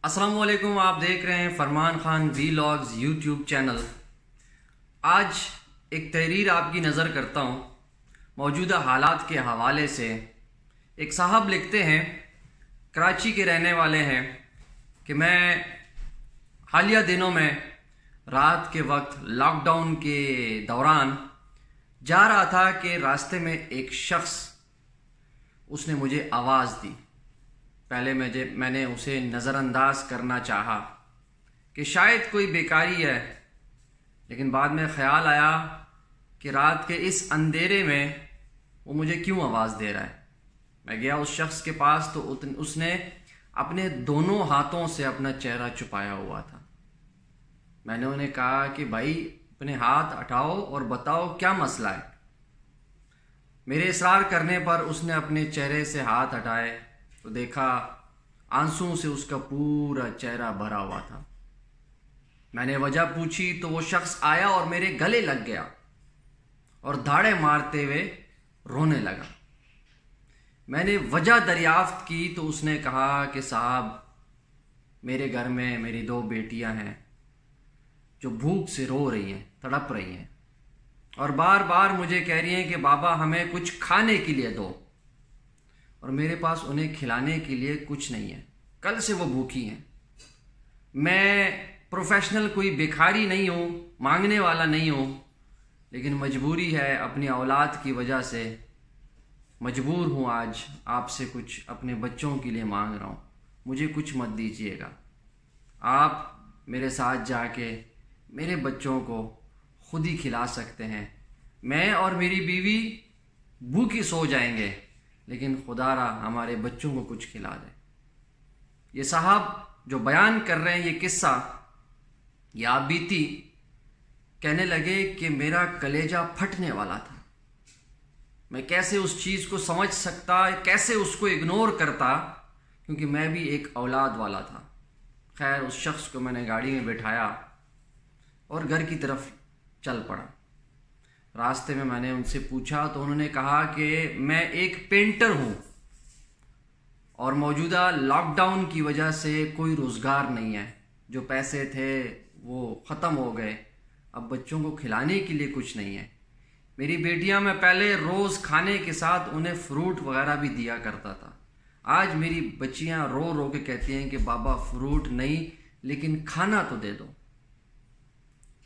अस्सलाम वालेकुम। आप देख रहे हैं फरमान खान वीलॉग्स यूट्यूब चैनल। आज एक तहरीर आपकी नज़र करता हूँ मौजूदा हालात के हवाले से। एक साहब लिखते हैं, कराची के रहने वाले हैं, कि मैं हालिया दिनों में रात के वक्त लॉकडाउन के दौरान जा रहा था कि रास्ते में एक शख्स उसने मुझे आवाज़ दी। पहले मैंने उसे नज़रअंदाज करना चाहा कि शायद कोई बेकारी है, लेकिन बाद में ख्याल आया कि रात के इस अंधेरे में वो मुझे क्यों आवाज़ दे रहा है। मैं गया उस शख्स के पास तो उसने अपने दोनों हाथों से अपना चेहरा छुपाया हुआ था। मैंने उन्हें कहा कि भाई अपने हाथ हटाओ और बताओ क्या मसला है। मेरे इसरार करने पर उसने अपने चेहरे से हाथ हटाए तो देखा आंसुओं से उसका पूरा चेहरा भरा हुआ था। मैंने वजह पूछी तो वो शख्स आया और मेरे गले लग गया और धाड़े मारते हुए रोने लगा। मैंने वजह दरियाफ्त की तो उसने कहा कि साहब, मेरे घर में मेरी 2 बेटियां हैं जो भूख से रो रही हैं, तड़प रही हैं और बार बार मुझे कह रही हैं कि बाबा हमें कुछ खाने के लिए दो, और मेरे पास उन्हें खिलाने के लिए कुछ नहीं है। कल से वो भूखी हैं। मैं प्रोफेशनल कोई भिखारी नहीं हूँ, मांगने वाला नहीं हूँ, लेकिन मजबूरी है, अपनी औलाद की वजह से मजबूर हूँ आज आपसे कुछ अपने बच्चों के लिए मांग रहा हूँ। मुझे कुछ मत दीजिएगा। आप मेरे साथ जाके मेरे बच्चों को खुद ही खिला सकते हैं। मैं और मेरी बीवी भूखी सो जाएंगे, लेकिन खुदारा हमारे बच्चों को कुछ खिला दे। ये साहब जो बयान कर रहे हैं ये किस्सा, ये आप बीती, कहने लगे कि मेरा कलेजा फटने वाला था। मैं कैसे उस चीज़ को समझ सकता, कैसे उसको इग्नोर करता, क्योंकि मैं भी एक औलाद वाला था। खैर, उस शख्स को मैंने गाड़ी में बिठाया और घर की तरफ चल पड़ा। रास्ते में मैंने उनसे पूछा तो उन्होंने कहा कि मैं एक पेंटर हूँ और मौजूदा लॉकडाउन की वजह से कोई रोज़गार नहीं है। जो पैसे थे वो ख़त्म हो गए, अब बच्चों को खिलाने के लिए कुछ नहीं है। मेरी बेटियां, मैं पहले रोज़ खाने के साथ उन्हें फ्रूट वगैरह भी दिया करता था। आज मेरी बच्चियां रो रो के कहती हैं कि बाबा फ्रूट नहीं, लेकिन खाना तो दे दो।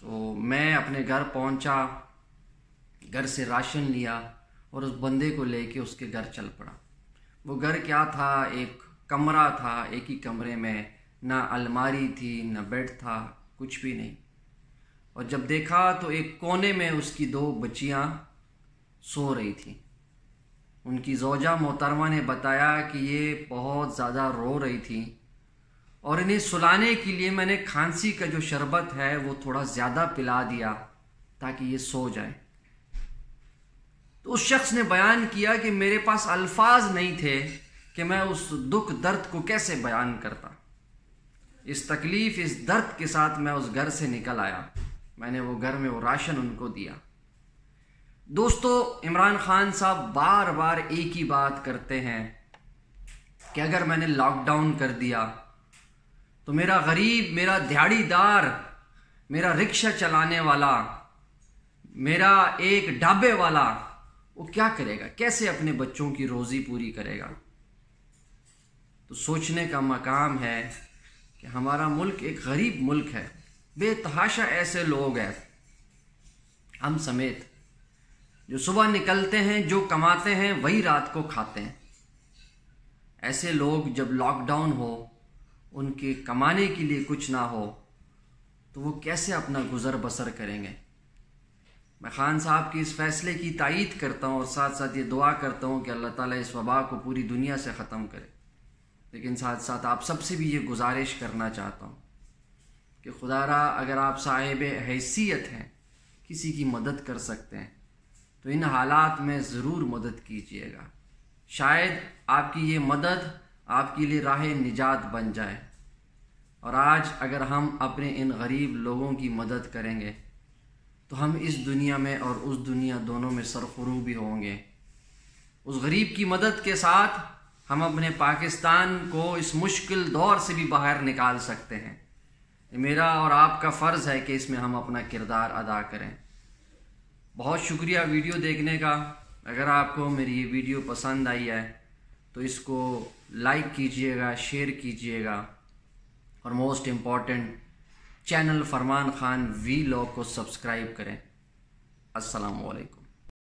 तो मैं अपने घर पहुंचा, घर से राशन लिया और उस बंदे को लेके उसके घर चल पड़ा। वो घर क्या था, एक कमरा था। एक ही कमरे में ना अलमारी थी, ना बेड था, कुछ भी नहीं। और जब देखा तो एक कोने में उसकी 2 बच्चियां सो रही थी। उनकी ज़ौजा मोहतरमा ने बताया कि ये बहुत ज़्यादा रो रही थी और इन्हें सुलाने के लिए मैंने खांसी का जो शरबत है वो थोड़ा ज़्यादा पिला दिया ताकि ये सो जाए। तो उस शख्स ने बयान किया कि मेरे पास अल्फाज नहीं थे कि मैं उस दुख दर्द को कैसे बयान करता। इस तकलीफ, इस दर्द के साथ मैं उस घर से निकल आया। मैंने वो घर में वो राशन उनको दिया। दोस्तों, इमरान खान साहब बार बार एक ही बात करते हैं कि अगर मैंने लॉकडाउन कर दिया तो मेरा गरीब, मेरा दिहाड़ीदार, मेरा रिक्शा चलाने वाला, मेरा एक ढाबे वाला, वो क्या करेगा, कैसे अपने बच्चों की रोजी पूरी करेगा। तो सोचने का मकाम है कि हमारा मुल्क एक गरीब मुल्क है। बेतहाशा ऐसे लोग हैं, हम समेत, जो सुबह निकलते हैं, जो कमाते हैं वही रात को खाते हैं। ऐसे लोग जब लॉकडाउन हो, उनके कमाने के लिए कुछ ना हो, तो वो कैसे अपना गुजर बसर करेंगे। मैं खान साहब के इस फैसले की तायीद करता हूँ और साथ साथ ये दुआ करता हूँ कि अल्लाह ताला इस वबा को पूरी दुनिया से ख़त्म करे। लेकिन साथ साथ आप सबसे भी ये गुजारिश करना चाहता हूँ कि खुदारा, अगर आप साहिब हैसियत हैं, किसी की मदद कर सकते हैं, तो इन हालात में ज़रूर मदद कीजिएगा। शायद आपकी ये मदद आपके लिए राह निजात बन जाए। और आज अगर हम अपने इन गरीब लोगों की मदद करेंगे तो हम इस दुनिया में और उस दुनिया दोनों में सरखुरू भी होंगे। उस गरीब की मदद के साथ हम अपने पाकिस्तान को इस मुश्किल दौर से भी बाहर निकाल सकते हैं। मेरा और आपका फ़र्ज़ है कि इसमें हम अपना किरदार अदा करें। बहुत शुक्रिया वीडियो देखने का। अगर आपको मेरी ये वीडियो पसंद आई है तो इसको लाइक कीजिएगा, शेयर कीजिएगा और मोस्ट इम्पॉर्टेंट चैनल फरमान खान वीलॉग को सब्सक्राइब करें। अस्सलामु अलैकुम।